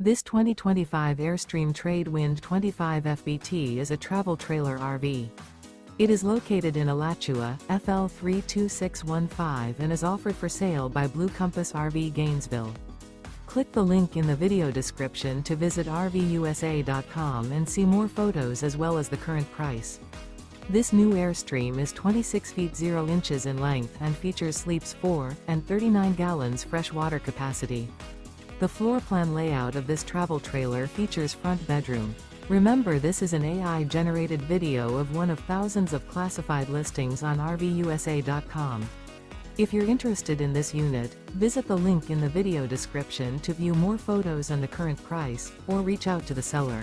This 2025 Airstream Trade Wind 25 FBT is a travel trailer RV. It is located in Alachua, FL 32615 and is offered for sale by Blue Compass RV Gainesville. Click the link in the video description to visit RVUSA.com and see more photos as well as the current price. This new Airstream is 26 feet 0 inches in length and features sleeps 4 and 39 gallons fresh water capacity. The floor plan layout of this travel trailer features front bedroom. Remember, this is an AI-generated video of one of thousands of classified listings on RVUSA.com. If you're interested in this unit, visit the link in the video description to view more photos and the current price, or reach out to the seller.